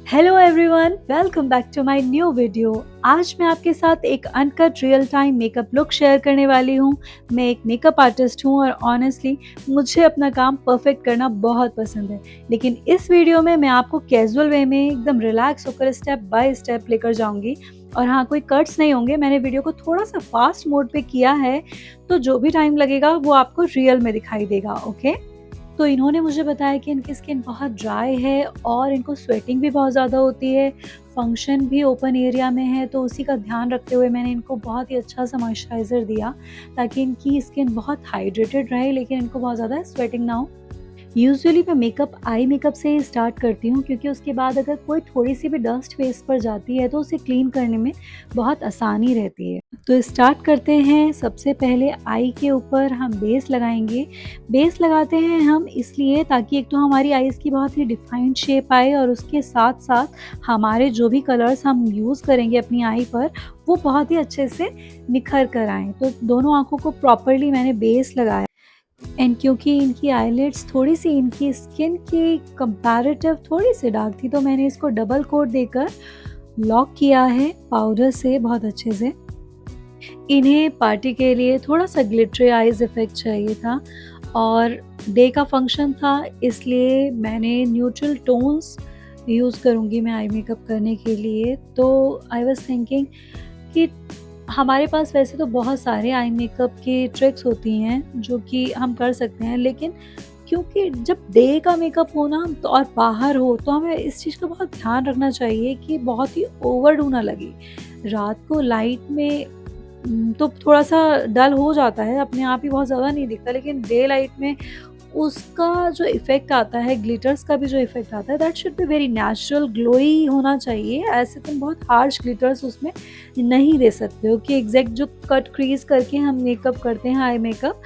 Hello everyone, welcome back to my new video. आज मैं आपके साथ एक uncut real time makeup look share करने वाली हूँ। मैं एक मेकअप आर्टिस्ट हूँ और ऑनेस्टली मुझे अपना काम परफेक्ट करना बहुत पसंद है। लेकिन इस वीडियो में मैं आपको कैजुअल वे में एकदम रिलैक्स होकर स्टेप बाय स्टेप लेकर जाऊंगी। और हाँ, कोई कट्स नहीं होंगे। मैंने वीडियो को थोड़ा सा फास्ट मोड पे किया है, तो जो भी टाइम लगेगा वो आपको रियल में दिखाई देगा। ओके, तो इन्होंने मुझे बताया कि इनकी स्किन बहुत ड्राई है और इनको स्वेटिंग भी बहुत ज़्यादा होती है, फंक्शन भी ओपन एरिया में है, तो उसी का ध्यान रखते हुए मैंने इनको बहुत ही अच्छा सा मॉइस्चराइज़र दिया ताकि इनकी स्किन बहुत हाइड्रेटेड रहे लेकिन इनको बहुत ज़्यादा स्वेटिंग ना हो। यूजुअली मैं मेकअप आई मेकअप से ही स्टार्ट करती हूँ क्योंकि उसके बाद अगर कोई थोड़ी सी भी डस्ट फेस पर जाती है तो उसे क्लीन करने में बहुत आसानी रहती है। तो स्टार्ट करते हैं। सबसे पहले आई के ऊपर हम बेस लगाएंगे। बेस लगाते हैं हम इसलिए ताकि एक तो हमारी आईज़ की बहुत ही डिफाइंड शेप आए और उसके साथ साथ हमारे जो भी कलर्स हम यूज़ करेंगे अपनी आई पर वो बहुत ही अच्छे से निखर कर आएँ। तो दोनों आँखों को प्रॉपरली मैंने बेस लगाया। एंड क्योंकि इनकी आईलिड्स थोड़ी सी इनकी स्किन की कंपैरेटिव थोड़ी सी डार्क थी, तो मैंने इसको डबल कोट देकर लॉक किया है पाउडर से बहुत अच्छे से। इन्हें पार्टी के लिए थोड़ा सा ग्लिटरी आईज इफेक्ट चाहिए था और डे का फंक्शन था, इसलिए मैंने न्यूट्रल टोन्स यूज़ करूँगी मैं आई मेकअप करने के लिए। तो आई वाज थिंकिंग कि हमारे पास वैसे तो बहुत सारे आई मेकअप की ट्रिक्स होती हैं जो कि हम कर सकते हैं, लेकिन क्योंकि जब डे का मेकअप हो ना तो और बाहर हो तो हमें इस चीज़ का बहुत ध्यान रखना चाहिए कि बहुत ही ओवरडू ना लगे। रात को लाइट में तो थोड़ा-सा डल हो जाता है, अपने आप ही बहुत ज़्यादा नहीं दिखता, लेकिन डे लाइट में उसका जो इफ़ेक्ट आता है, ग्लिटर्स का भी जो इफ़ेक्ट आता है, that should be very natural, glowy होना चाहिए। ऐसे तुम बहुत हार्श ग्लिटर्स उसमें नहीं दे सकते हो कि एग्ज़ैक्ट जो कट क्रीज़ करके हम मेकअप करते हैं आई मेकअप,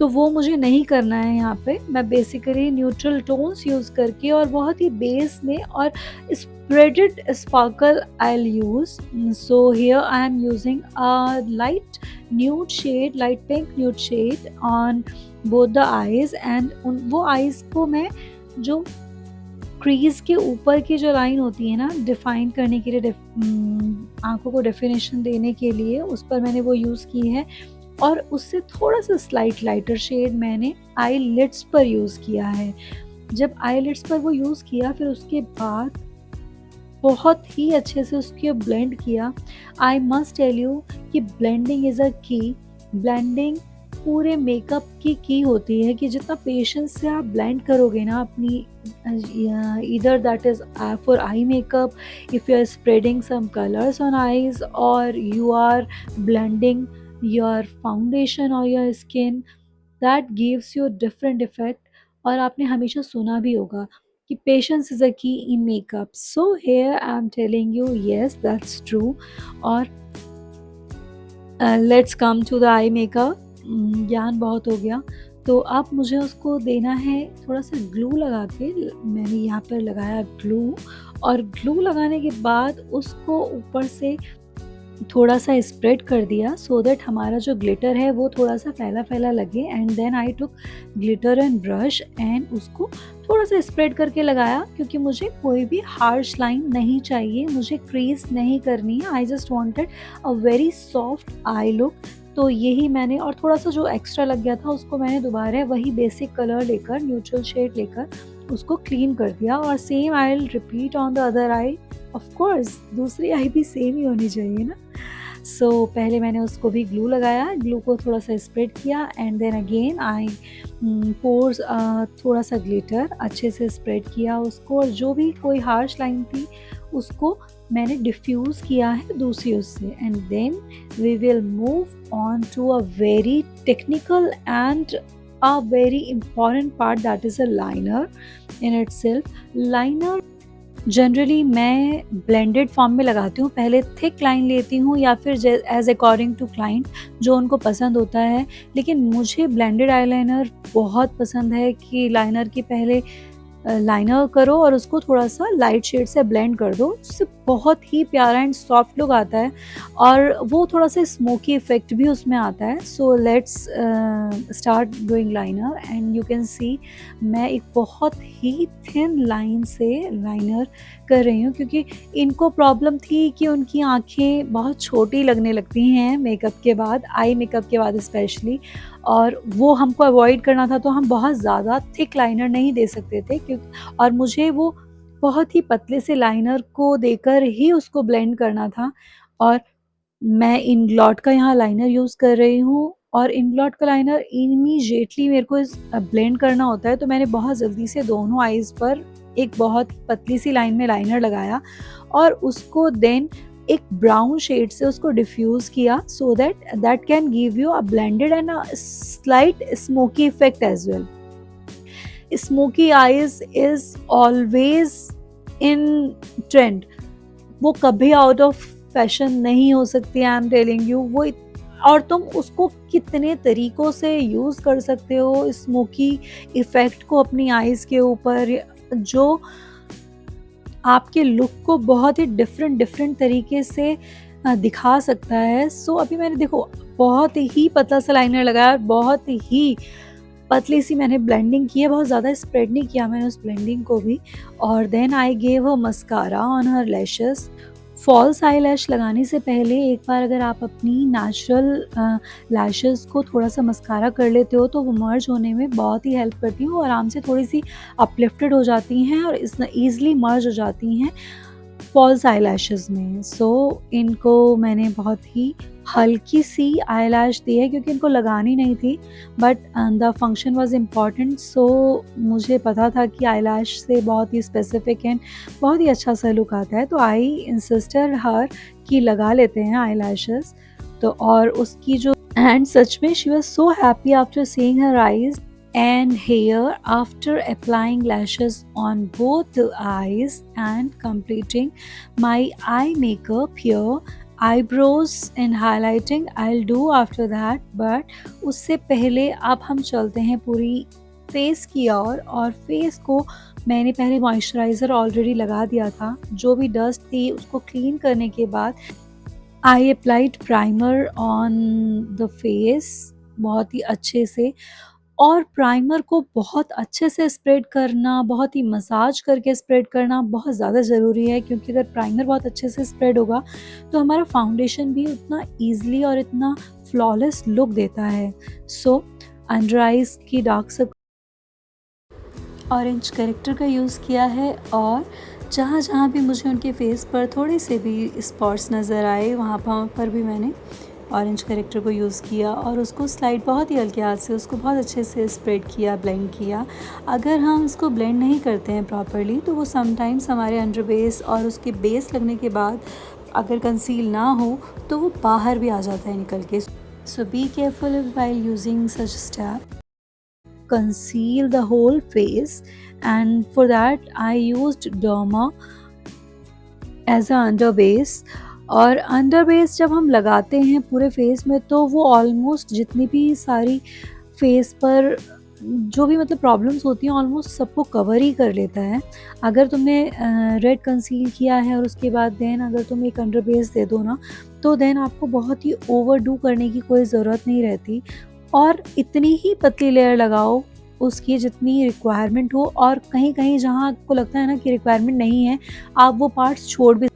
तो वो मुझे नहीं करना है यहाँ पे। मैं बेसिकली न्यूट्रल टोन्स यूज़ करके और बहुत ही बेस में और spreaded sparkle I'll use. So here I am using a light nude shade, light pink nude shade on both the eyes and उन वो eyes को मैं जो क्रीज के ऊपर की जो लाइन होती है ना डिफाइन करने के लिए, आंखों को डेफिनेशन देने के लिए उस पर मैंने वो यूज़ की है। और उससे थोड़ा सा स्लाइट लाइटर शेड मैंने आई लिड्स पर यूज़ किया है। जब आई लिड्स पर वो यूज़ किया फिर उसके बाद बहुत ही अच्छे से उसको ब्लेंड किया। आई मस्ट टेल यू कि ब्लेंडिंग इज़ अ की। ब्लेंडिंग पूरे मेकअप की होती है कि जितना पेशेंस से आप ब्लेंड करोगे ना अपनी either that is for eye makeup, if you are spreading some colours on eyes और you are blending your foundation और your skin, that gives you different effect. और आपने हमेशा सुना भी होगा कि patience is a key in makeup. So here I'm telling you, yes, that's true. और let's come to the eye makeup. ज्ञान बहुत हो गया, तो अब मुझे उसको देना है थोड़ा सा ग्लू लगा के। मैंने यहाँ पर लगाया ग्लू और ग्लू लगाने के बाद उसको ऊपर से थोड़ा सा स्प्रेड कर दिया सो दैट हमारा जो ग्लिटर है वो थोड़ा सा फैला फैला लगे। And then I took glitter and brush and उसको थोड़ा सा स्प्रेड करके लगाया क्योंकि मुझे कोई भी हार्श लाइन नहीं चाहिए, मुझे क्रीज नहीं करनी है। I just wanted a very soft I look. तो यही मैंने, और थोड़ा सा जो एक्स्ट्रा लग गया था उसको मैंने दोबारा वही बेसिक कलर लेकर, न्यूट्रल शेड लेकर उसको क्लीन कर दिया। और same I will repeat on the other I. Of course दूसरी आई भी सेम ही होनी चाहिए ना। सो पहले मैंने उसको भी ग्लू लगाया, ग्लू को थोड़ा सा स्प्रेड किया and then again I pours थोड़ा सा ग्लिटर अच्छे से स्प्रेड किया उसको, और जो भी कोई हार्श लाइन थी उसको मैंने डिफ्यूज़ किया है दूसरी उससे। And then we will move on to a very technical and a very important part, that is a liner in itself. Liner generally मैं ब्लेंडेड फॉर्म में लगाती हूँ, पहले थिक लाइन लेती हूँ या फिर एज अकॉर्डिंग टू क्लाइंट जो उनको पसंद होता है। लेकिन मुझे ब्लेंडेड आईलाइनर बहुत पसंद है कि लाइनर की पहले लाइनर करो और उसको थोड़ा-सा लाइट शेड से ब्लेंड कर दो, उससे बहुत ही प्यारा एंड सॉफ्ट लुक आता है और वो थोड़ा-सा स्मोकी इफ़ेक्ट भी उसमें आता है। So let's start doing liner and you can see मैं एक बहुत ही थिन लाइन से लाइनर कर रही हूँ, क्योंकि इनको प्रॉब्लम थी कि उनकी आँखें बहुत छोटी लगने लगती हैं मेकअप के बाद, आई मेकअप के बाद स्पेशली, और वो हमको अवॉइड करना था, तो हम बहुत ज़्यादा थिक लाइनर नहीं दे सकते थे और मुझे वो बहुत ही पतले से लाइनर को देकर ही उसको ब्लेंड करना था। और मैं इंग्लॉट का यहाँ लाइनर यूज़ कर रही हूँ और इंग्लॉट का लाइनर इमीडिएटली मेरे को ब्लेंड करना होता है, तो मैंने बहुत जल्दी से दोनों आईज़ पर एक बहुत पतली सी लाइन में लाइनर लगाया और उसको देन एक ब्राउन शेड से उसको डिफ्यूज़ किया, so that that can give you a blended and a slight smoky effect as well. Smoky eyes is always in trend, वो कभी आउट ऑफ फैशन नहीं हो सकती, आई एम टेलिंग यू। और तुम उसको कितने तरीकों से यूज़ कर सकते हो स्मोकी इफ़ेक्ट को अपनी आईज़ के ऊपर, जो आपके लुक को बहुत ही डिफरेंट डिफरेंट तरीके से दिखा सकता है। सो अभी मैंने देखो बहुत ही पतला सा लाइनर लगाया और बहुत ही पतली सी मैंने ब्लेंडिंग की है, बहुत ज़्यादा स्प्रेड नहीं किया मैंने उस ब्लेंडिंग को भी। और then I gave a mascara on her lashes. False eyelash लगाने से पहले एक बार अगर आप अपनी नेचुरल लैशेस को थोड़ा-सा मस्कारा कर लेते हो, तो वो मर्ज होने में बहुत ही हेल्प करती हैं, वो आराम से थोड़ी-सी अपलिफ्टेड हो जाती हैं और इस ईज़िली मर्ज हो जाती हैं फॉल्स आईलैशेज़ में। सो इनको मैंने बहुत ही हल्की-सी आईलैश दी है, क्योंकि इनको लगानी नहीं थी, but the function was important, so मुझे पता था कि आईलैश से बहुत ही स्पेसिफिक एंड बहुत ही अच्छा-सा लुक आता है, तो आई इंसिस्टेड हर कि लगा लेते हैं आईलैशेज़। तो और उसकी जो एंड सच में she was so happy after seeing her eyes and hair after applying lashes on both the eyes and completing my eye makeup here. Eyebrows and highlighting I'll do after that, but उससे पहले अब हम चलते हैं पूरी face की ओर। और face को मैंने पहले मॉइस्चराइज़र ऑलरेडी लगा दिया था, जो भी डस्ट थी उसको क्लीन करने के बाद I applied primer on the face बहुत ही अच्छे से। और प्राइमर को बहुत अच्छे से स्प्रेड करना, बहुत ही मसाज करके स्प्रेड करना बहुत ज़्यादा ज़रूरी है, क्योंकि अगर प्राइमर बहुत अच्छे से स्प्रेड होगा तो हमारा फाउंडेशन भी उतना ईज़िली और इतना फ्लॉलेस लुक देता है। सो अंडर आइज़ की डार्क सर्कल ऑरेंज करेक्टर का यूज़ किया है, और जहाँ-जहाँ भी मुझे उनके फेस पर थोड़े से भी स्पॉट्स नज़र आए, वहाँ पर भी मैंने ऑरेंज करेक्टर को यूज़ किया और उसको स्लाइड बहुत ही हल्के हाथ से उसको बहुत अच्छे से स्प्रेड किया, ब्लेंड किया। अगर हम इसको ब्लेंड नहीं करते हैं प्रॉपर्ली, तो वो समटाइम्स हमारे अंडर बेस और उसके बेस लगने के बाद अगर कंसील ना हो तो वो बाहर भी आ जाता है निकल के। So be careful while using such step. Conceal the whole face, and for that I used Derma as a under base. और अंडर बेस जब हम लगाते हैं पूरे फेस में, तो वो ऑलमोस्ट जितनी भी सारी फेस पर जो भी मतलब प्रॉब्लम्स होती हैं ऑलमोस्ट सबको कवर ही कर लेता है। अगर तुमने रेड कंसील किया है और उसके बाद देन अगर तुम एक अंडर बेस दे दो ना, तो देन आपको बहुत ही ओवरडू करने की कोई ज़रूरत नहीं रहती, और इतनी ही पतली लेयर लगाओ उसकी जितनी रिक्वायरमेंट हो, और कहीं-कहीं जहाँ आपको लगता है ना कि रिक्वायरमेंट नहीं है, आप वो पार्ट्स छोड़ भी।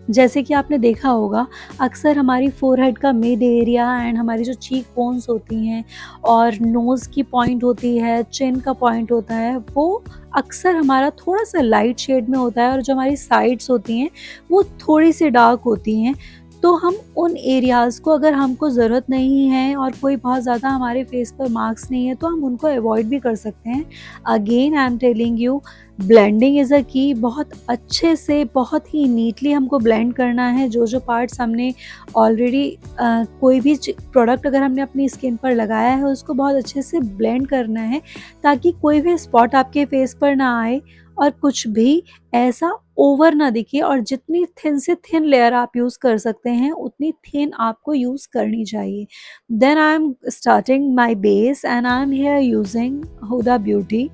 जैसे कि आपने देखा होगा अक्सर हमारी फोरहेड का मिड एरिया एंड हमारी जो चीक बोन्स होती हैं और नोज़ की पॉइंट होती है, चिन का पॉइंट होता है, वो अक्सर हमारा थोड़ा-सा लाइट शेड में होता है, और जो हमारी साइड्स होती हैं वो थोड़ी-सी डार्क होती हैं। तो हम उन एरियाज़ को, अगर हमको ज़रूरत नहीं है और कोई बहुत ज़्यादा हमारे फेस पर मार्क्स नहीं है, तो हम उनको अवॉइड भी कर सकते हैं। Again I am telling you, blending is a की। बहुत अच्छे से, बहुत ही नीटली हमको ब्लेंड करना है। जो पार्ट्स हमने ऑलरेडी कोई भी प्रोडक्ट अगर हमने अपनी स्किन पर लगाया है, उसको बहुत अच्छे से ब्लेंड करना है, ताकि कोई भी स्पॉट आपके फेस पर ना आए और कुछ भी ऐसा ओवर ना दिखे। और जितनी थिन से थिन लेयर आप यूज़ कर सकते हैं, उतनी थिन आपको यूज़ करनी चाहिए। Then I am starting my base and I am here using Huda beauty.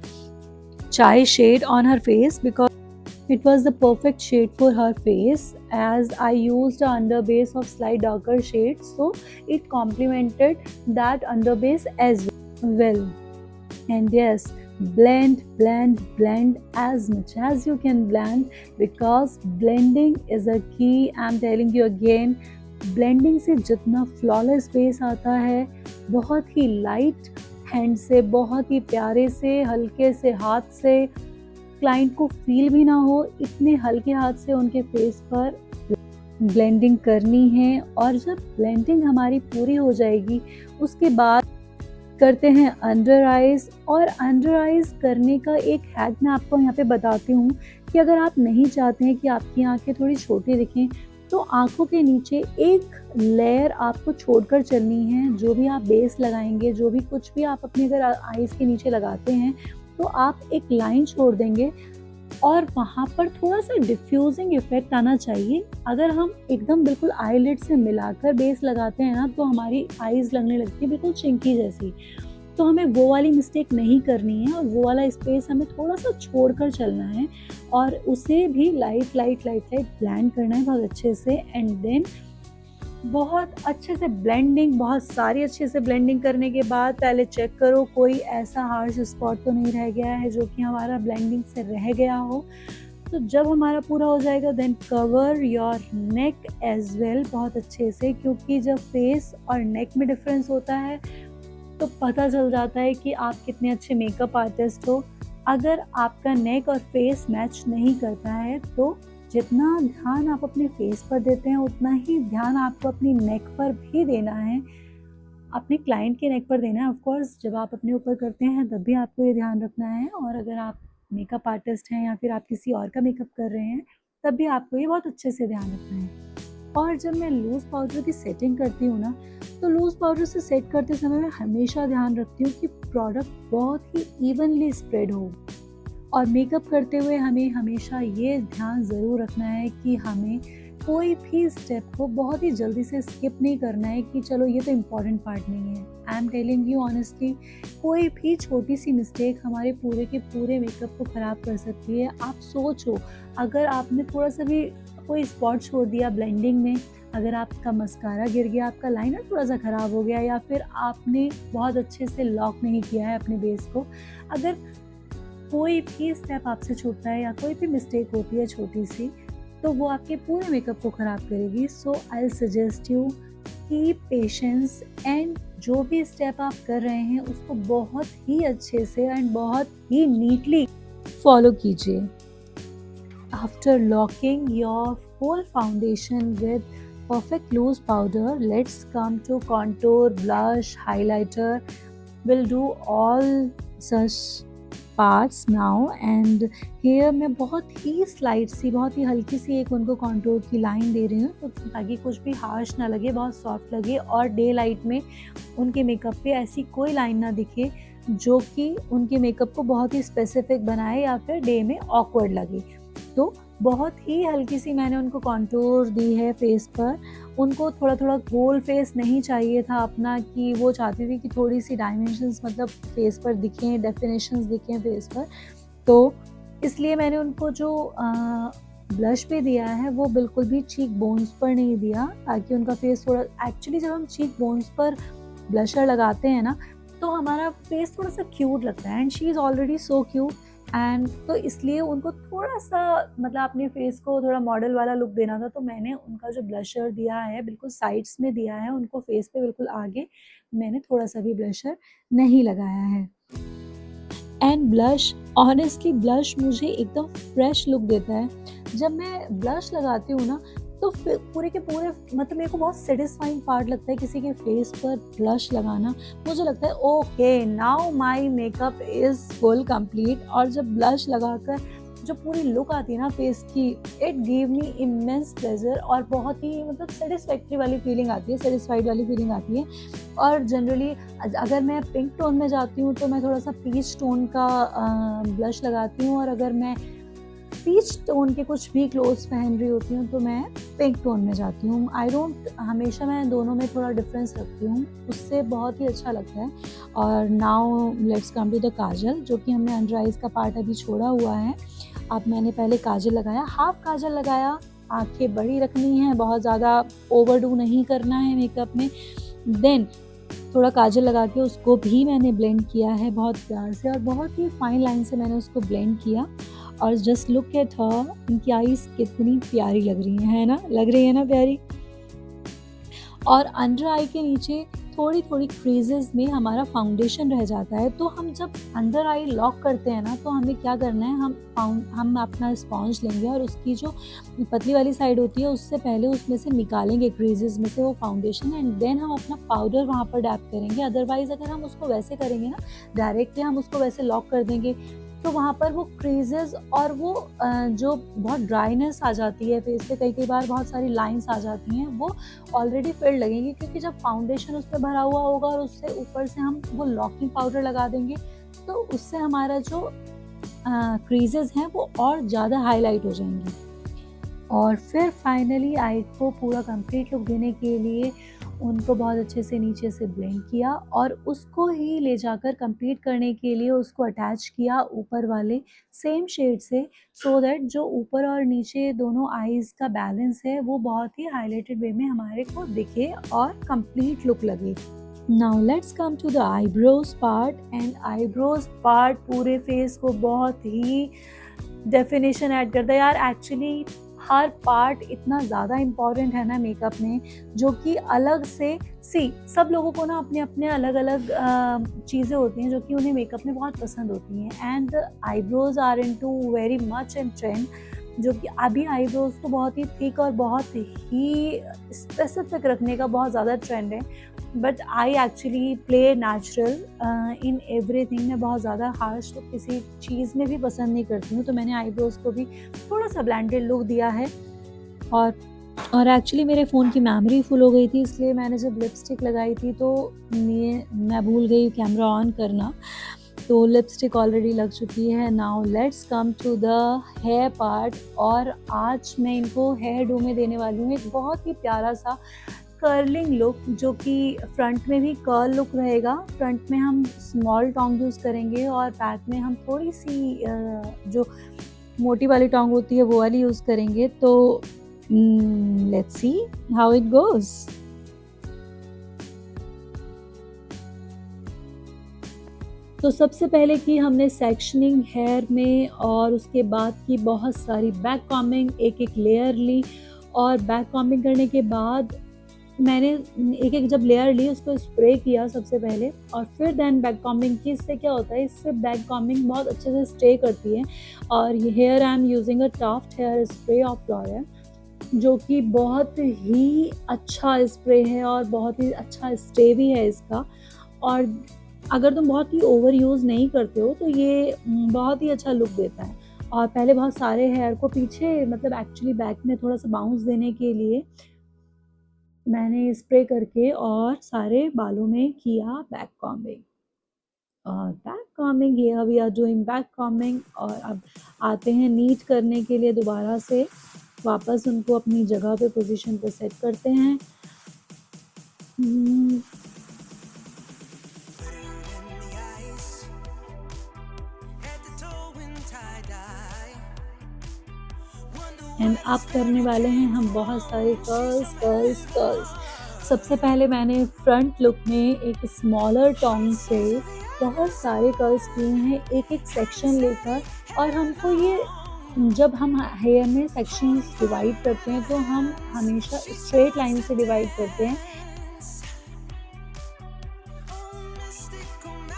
chai shade on her face because it was the perfect shade for her face, as I used a underbase of slight darker shade, so it complemented that underbase as well. And yes, blend as much as you can blend, because blending is a key. I'm telling you again, blending से जितना flawless base आता है, बहुत ही light hand से, बहुत ही प्यारे से, हल्के से हाथ से, क्लाइंट को फील भी ना हो, इतने हल्के हाथ से उनके फेस पर ब्लेंडिंग करनी है। और जब ब्लेंडिंग हमारी पूरी हो जाएगी, उसके बाद करते हैं अंडर आइज। और अंडर आइज करने का एक हैक मैं आपको यहाँ पे बताती हूँ कि अगर आप नहीं चाहते हैं कि आपकी आंखें थोड़ी छोटी दिखें, तो आंखों के नीचे एक लेयर आपको छोड़कर चलनी है। जो भी आप बेस लगाएंगे, जो भी कुछ भी आप अपने अगर आइज के नीचे लगाते हैं, तो आप एक लाइन छोड़ देंगे और वहाँ पर थोड़ा सा डिफ्यूजिंग इफेक्ट आना चाहिए। अगर हम एकदम बिल्कुल आईलिड से मिलाकर बेस लगाते हैं ना, तो हमारी आईज लगने लगती है बिल्कुल चिंकी जैसी। तो हमें वो वाली मिस्टेक नहीं करनी है, और वो वाला स्पेस हमें थोड़ा सा छोड़कर चलना है, और उसे भी लाइट ब्लेंड करना है बहुत अच्छे से। एंड देन बहुत अच्छे से ब्लेंडिंग, बहुत सारी अच्छे से ब्लेंडिंग करने के बाद पहले चेक करो कोई ऐसा हार्श स्पॉट तो नहीं रह गया है जो कि हमारा ब्लेंडिंग से रह गया हो। तो जब हमारा पूरा हो जाएगा, then cover your neck as well बहुत अच्छे से, क्योंकि जब फेस और नेक में डिफरेंस होता है तो पता चल जाता है कि आप कितने अच्छे मेकअप आर्टिस्ट हो। अगर आपका नेक और फेस मैच नहीं करता है, तो जितना ध्यान आप अपने फेस पर देते हैं, उतना ही ध्यान आपको अपनी नेक पर भी देना है, अपने क्लाइंट के नेक पर देना है। ऑफ कोर्स जब आप अपने ऊपर करते हैं तब भी आपको ये ध्यान रखना है, और अगर आप मेकअप आर्टिस्ट हैं या फिर आप किसी और का मेकअप कर रहे हैं, तब भी आपको ये बहुत अच्छे से ध्यान रखना है। और जब मैं लूज़ पाउडर की सेटिंग करती हूँ ना, तो लूज़ पाउडर से सेट करते समय मैं हमेशा ध्यान रखती हूँ कि प्रोडक्ट बहुत ही इवनली स्प्रेड हो। और मेकअप करते हुए हमें हमेशा ये ध्यान ज़रूर रखना है कि हमें कोई भी स्टेप को बहुत ही जल्दी से स्किप नहीं करना है कि चलो ये तो इम्पॉर्टेंट पार्ट नहीं है। I am telling you honestly, कोई भी छोटी सी मिस्टेक हमारे पूरे के पूरे मेकअप को ख़राब कर सकती है। आप सोचो, अगर आपने थोड़ा सा भी कोई स्पॉट छोड़ दिया ब्लेंडिंग में, अगर आपका मस्कारा गिर गया, आपका लाइनर थोड़ा सा ख़राब हो गया, या फिर आपने बहुत अच्छे से लॉक नहीं किया है अपने बेस को, अगर कोई भी स्टेप आपसे छूटता है या कोई भी मिस्टेक होती है छोटी सी, तो वो आपके पूरे मेकअप को ख़राब करेगी। So I suggest you keep patience, and जो भी स्टेप आप कर रहे हैं उसको बहुत ही अच्छे से एंड बहुत ही नीटली फॉलो कीजिए। After locking your whole foundation with perfect loose powder, let's come to contour, blush, highlighter. We'll do all such parts now, and here मैं बहुत ही स्लाइट सी, बहुत ही हल्की सी एक उनको कॉन्टूर की लाइन दे रही हूँ, तो ताकि कुछ भी हार्श ना लगे, बहुत सॉफ्ट लगे, और डे लाइट में उनके मेकअप पे ऐसी कोई लाइन ना दिखे जो कि उनके मेकअप को बहुत ही स्पेसिफिक बनाए या फिर डे में ऑकवर्ड लगे। तो बहुत ही हल्की सी मैंने उनको कॉन्टूर दी है फेस पर। उनको थोड़ा थोड़ा गोल फेस नहीं चाहिए था अपना, कि वो चाहती थी कि थोड़ी सी डायमेंशंस मतलब फेस पर दिखें, डेफिनेशंस दिखें फेस पर। तो इसलिए मैंने उनको जो ब्लश पे दिया है वो बिल्कुल भी चीक बोन्स पर नहीं दिया, ताकि उनका फेस थोड़ा, एक्चुअली जब हम चीक बोन्स पर ब्लशर लगाते हैं ना, तो हमारा फेस थोड़ा सा क्यूट लगता है, and she is already so cute. And तो इसलिए उनको थोड़ा सा मतलब अपने फेस को थोड़ा मॉडल वाला लुक देना था, तो मैंने उनका जो ब्लशर दिया है बिल्कुल साइड्स में दिया है, उनको फेस पे बिल्कुल आगे मैंने थोड़ा सा भी ब्लशर नहीं लगाया है। एंड ब्लश, ऑनेस्टली ब्लश मुझे एकदम फ्रेश लुक देता है। जब मैं ब्लश लगाती हूँ ना, तो पूरे के पूरे मतलब मेरे को बहुत सेटिस्फाइंग पार्ट लगता है किसी के फेस पर ब्लश लगाना। मुझे लगता है okay, now my makeup is full complete. और जब ब्लश लगाकर जो पूरी लुक आती है ना फेस की, it give me immense pleasure, और बहुत ही मतलब सेटिस्फैक्ट्री वाली फीलिंग आती है, सेटिस्फाइड वाली फीलिंग आती है। और जनरली अगर मैं पिंक टोन में जाती हूँ तो मैं थोड़ा सा पीच टोन का ब्लश लगाती हूँ, और अगर मैं पीच टोन के कुछ भी क्लोथ्स पहन रही होती हूँ तो मैं पिंक टोन में जाती हूँ। हमेशा मैं दोनों में थोड़ा डिफरेंस रखती हूँ, उससे बहुत ही अच्छा लगता है। और now let's come to the kajal, जो कि हमने अंडर आइज़ का पार्ट अभी छोड़ा हुआ है। अब मैंने पहले काजल लगाया, हाफ काजल लगाया, आँखें बड़ी रखनी है, बहुत ज़्यादा ओवरडू नहीं करना है मेकअप में। देन थोड़ा काजल लगा के उसको भी मैंने ब्लेंड किया है बहुत प्यार से, और बहुत ही फाइन लाइन से मैंने उसको ब्लेंड किया। और जस्ट लुक एट हर, इनकी आईज कितनी प्यारी लग रही है ना, लग रही है ना प्यारी। और अंडर आई के नीचे थोड़ी थोड़ी क्रीजेस में हमारा फाउंडेशन रह जाता है, तो हम जब अंडर आई लॉक करते हैं ना, तो हमें क्या करना है, हम अपना स्पॉन्ज लेंगे और उसकी जो पतली वाली साइड होती है उससे पहले उसमें से निकालेंगे क्रीजेस में से वो फाउंडेशन, एंड देन हम अपना पाउडर वहाँ पर डैप करेंगे। अदरवाइज़ अगर हम उसको वैसे करेंगे ना, डायरेक्टली हम उसको वैसे लॉक कर देंगे, तो वहाँ पर वो क्रीजेस और वो जो बहुत ड्राइनेस आ जाती है फेस पे, कई बार बहुत सारी लाइंस आ जाती हैं, वो ऑलरेडी फिल्ड लगेंगी, क्योंकि जब फाउंडेशन उस पर भरा हुआ होगा और उससे ऊपर से हम वो लॉकिंग पाउडर लगा देंगे, तो उससे हमारा जो क्रीजेस हैं वो और ज़्यादा हाईलाइट हो जाएंगी। और फिर फाइनली आई को पूरा कंप्लीट लुक देने के लिए उनको बहुत अच्छे से नीचे से ब्लेंड किया, और उसको ही ले जाकर कंप्लीट करने के लिए उसको अटैच किया ऊपर वाले सेम शेड से, सो दैट जो ऊपर और नीचे दोनों आईज का बैलेंस है वो बहुत ही हाईलाइटेड वे में हमारे को दिखे और कंप्लीट लुक लगे। Now let's come to the eyebrows part, and eyebrows part पूरे फेस को बहुत ही डेफिनेशन ऐड करता है यार। एक्चुअली हर पार्ट इतना ज़्यादा इम्पॉर्टेंट है ना मेकअप में, जो कि अलग से सब लोगों को ना अपने अपने अलग अलग चीज़ें होती हैं जो कि उन्हें मेकअप में बहुत पसंद होती हैं, and eyebrows are into very much in trend, जो कि अभी आईब्रोज को बहुत ही थिक और बहुत ही स्पेसिफिक रखने का बहुत ज़्यादा ट्रेंड है। But I actually play natural in everything. मैं बहुत ज़्यादा हार्श तो किसी चीज़ में भी पसंद नहीं करती हूँ, तो मैंने आईब्रोज को भी थोड़ा सा ब्लेंडेड लुक दिया है। और एक्चुअली मेरे फ़ोन की मेमोरी फुल हो गई थी, इसलिए मैंने जब लिपस्टिक लगाई थी तो मैं भूल गई कैमरा ऑन करना, तो लिपस्टिक ऑलरेडी लग चुकी है। Now let's come to the hair part, और आज मैं इनको हेयर डू में देने वाली हूँ एक बहुत ही प्यारा सा कर्लिंग लुक, जो कि फ्रंट में भी कर्ल लुक रहेगा। फ्रंट में हम स्मॉल टोंग यूज़ करेंगे और बैक में हम थोड़ी सी जो मोटी वाली टोंग होती है वो वाली यूज़ करेंगे। तो let's see how it goes. तो सबसे पहले की हमने सेक्शनिंग हेयर में, और उसके बाद की बहुत सारी बैक कॉम्बिंग, एक एक लेयर ली, और बैक कॉम्बिंग करने के बाद मैंने एक एक जब लेयर ली उसको स्प्रे किया सबसे पहले, और फिर देन बैक कॉम्बिंग की। इससे क्या होता है, इससे बैक कॉम्बिंग बहुत अच्छे से स्टे करती है। और ये hair I am using a tuft hair spray of L'Oreal, जो कि बहुत ही अच्छा स्प्रे है और बहुत ही अच्छा स्टे भी है इसका। और अगर तुम बहुत ही ओवर यूज़ नहीं करते हो तो ये बहुत ही अच्छा लुक देता है। और पहले बहुत सारे हेयर को पीछे, मतलब एक्चुअली बैक में थोड़ा सा बाउंस देने के लिए मैंने स्प्रे करके और सारे बालों में किया बैक कॉम्बिंग। और back combing, here we are doing back combing. और अब आते हैं नीट करने के लिए, दोबारा से वापस उनको अपनी जगह पे पोजीशन पे सेट करते हैं। एंड अब करने वाले हैं हम बहुत सारे कर्ल्स कर्ल्स कर्ल्स। सबसे पहले मैंने फ्रंट लुक में एक स्मॉलर टोंग से बहुत सारे कर्ल्स किए हैं, एक एक सेक्शन लेकर। और हमको ये, जब हम हेयर में सेक्शंस डिवाइड करते हैं तो हम हमेशा स्ट्रेट लाइन से डिवाइड करते हैं।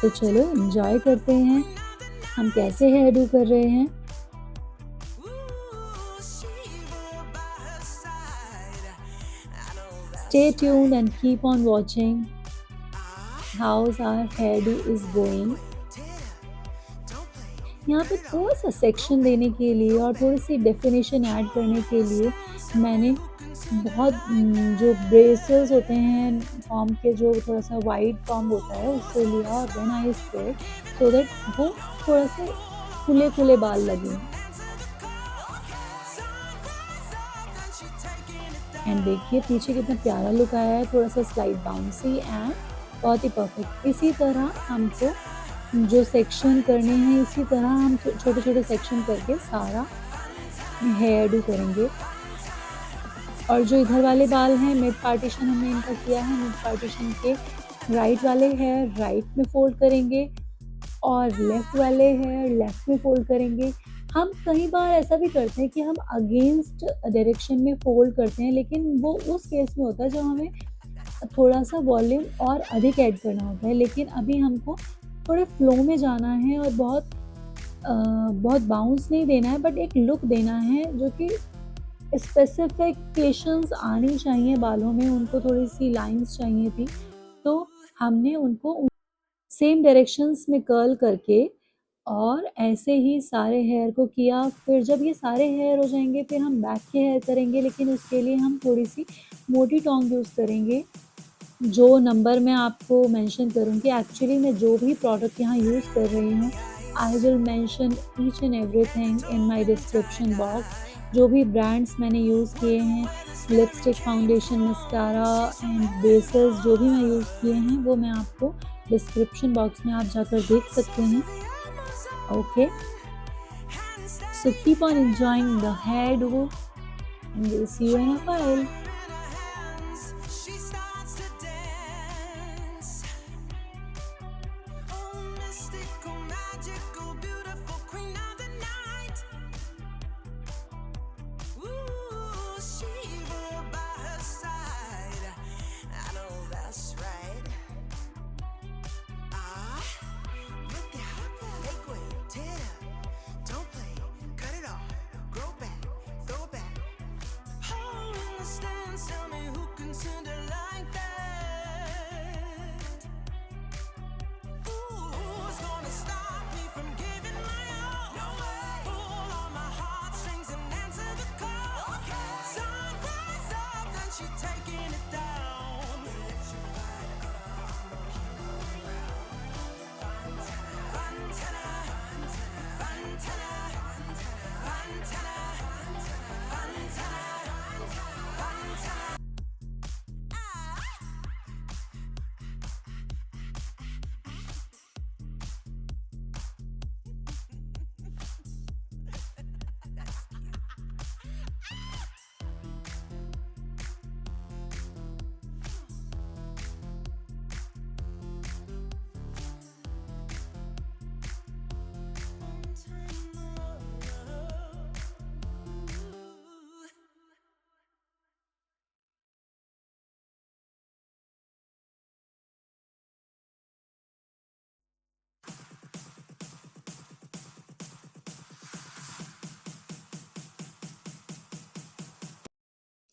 तो चलो एंजॉय करते हैं हम कैसे हेयर डू कर रहे हैं। Stay tuned and keep on watching how our hairdo is going. यहाँ पे थोड़ा सा सेक्शन देने के लिए और थोड़ी सी डेफिनेशन ऐड करने के लिए मैंने बहुत जो ब्रेसेस होते हैं फॉर्म के, जो थोड़ा सा वाइट फॉर्म होता है उससे लिया, और then I spread so that वो थोड़ा से खुले खुले बाल लगे। एंड देखिए पीछे कितना प्यारा लुक आया है, थोड़ा सा स्लाइड बाउंसी एंड बहुत ही परफेक्ट। इसी तरह हमको जो सेक्शन करने हैं, इसी तरह हम छोटे छोटे सेक्शन करके सारा हेयर डू करेंगे। और जो इधर वाले बाल हैं, मिड पार्टीशन हमने इनका किया है, मिड पार्टीशन के राइट वाले हेयर राइट में फोल्ड करेंगे और लेफ़्ट वाले हेयर लेफ़्ट में फ़ोल्ड करेंगे। हम कई बार ऐसा भी करते हैं कि हम अगेंस्ट डायरेक्शन में फ़ोल्ड करते हैं, लेकिन वो उस केस में होता है जब हमें थोड़ा-सा वॉल्यूम और अधिक ऐड करना होता है। लेकिन अभी हमको थोड़े फ्लो में जाना है और बहुत बाउंस नहीं देना है, बट एक लुक देना है जो कि स्पेसिफिकेशंस आनी चाहिए बालों में, उनको थोड़ी-सी लाइन्स चाहिए थी। तो हमने उनको सेम डायरेक्शंस में कर्ल करके और ऐसे ही सारे हेयर को किया। फिर जब ये सारे हेयर हो जाएँगे, फिर हम बैक के हेयर करेंगे, लेकिन उसके लिए हम थोड़ी-सी मोटी टॉन्ग यूज़ करेंगे। जो नंबर मैं आपको मेंशन करूँगी, एक्चुअली मैं जो भी प्रोडक्ट यहाँ यूज़ कर रही हूँ, I will mention each and everything in my description box. जो भी ब्रांड्स मैंने यूज़ किए हैं, lipstick, foundation, mascara and bases जो भी मैं यूज़ किए हैं, वो मैं आपको डिस्क्रिप्शन बॉक्स में आप जाकर देख सकते हैं। Okay, so keep on enjoying the hairdo and will see you in a while.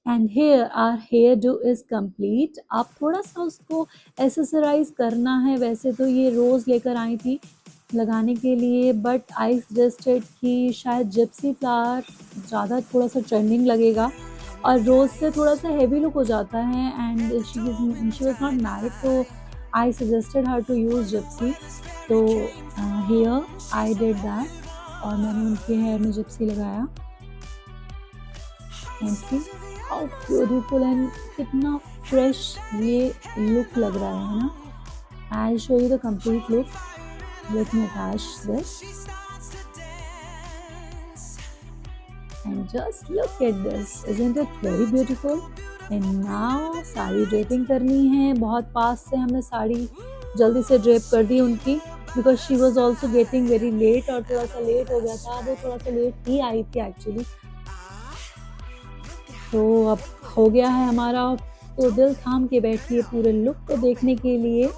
And here our hairdo is complete. आप थोड़ा सा उसको एक्सेसराइज करना है। वैसे तो ये रोज़ लेकर आई थी लगाने के लिए, बट आई सजेस्टेड कि शायद जिप्सी फ्लावर ज़्यादा थोड़ा सा ट्रेंडिंग लगेगा और रोज़ से थोड़ा सा हैवी लुक हो जाता है। And she was not married, तो I suggested her to use gypsy. तो हियर आई डिड दैट और मैंने उनके हेयर में जिप्सी लगाया। And see how beautiful and कितना फ्रेश ये लुक लग रहा है ना। I show you the complete look. Let me attach this and just look at this, isn't it very beautiful. And now sari draping करनी है। बहुत फास्ट से हमने साड़ी जल्दी से ड्रेप कर दी उनकी, because she was also getting very late और थोड़ा सा लेट हो गया था। वो थोड़ा सा लेट ही आई थी एक्चुअली। तो अब हो गया है हमारा। तो दिल थाम के बैठिए पूरे लुक को देखने के लिए।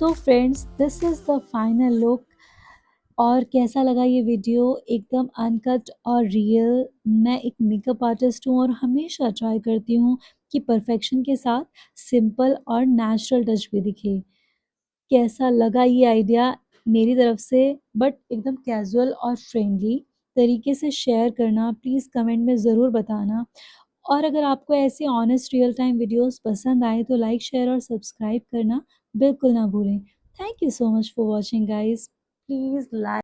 So friends, this is the final look. और कैसा लगा ये वीडियो? एकदम अनकट और रियल। मैं एक मेकअप आर्टिस्ट हूँ और हमेशा ट्राई करती हूँ कि परफेक्शन के साथ सिंपल और नेचुरल टच भी दिखे। कैसा लगा ये आइडिया मेरी तरफ से? बट एकदम कैजुअल और फ्रेंडली तरीके से शेयर करना, प्लीज़ कमेंट में ज़रूर बताना। और अगर आपको ऐसे ऑनेस्ट रियल टाइम वीडियोस पसंद आए तो लाइक, शेयर और सब्सक्राइब करना बिल्कुल ना भूलें। Thank you so much for watching guys. Please like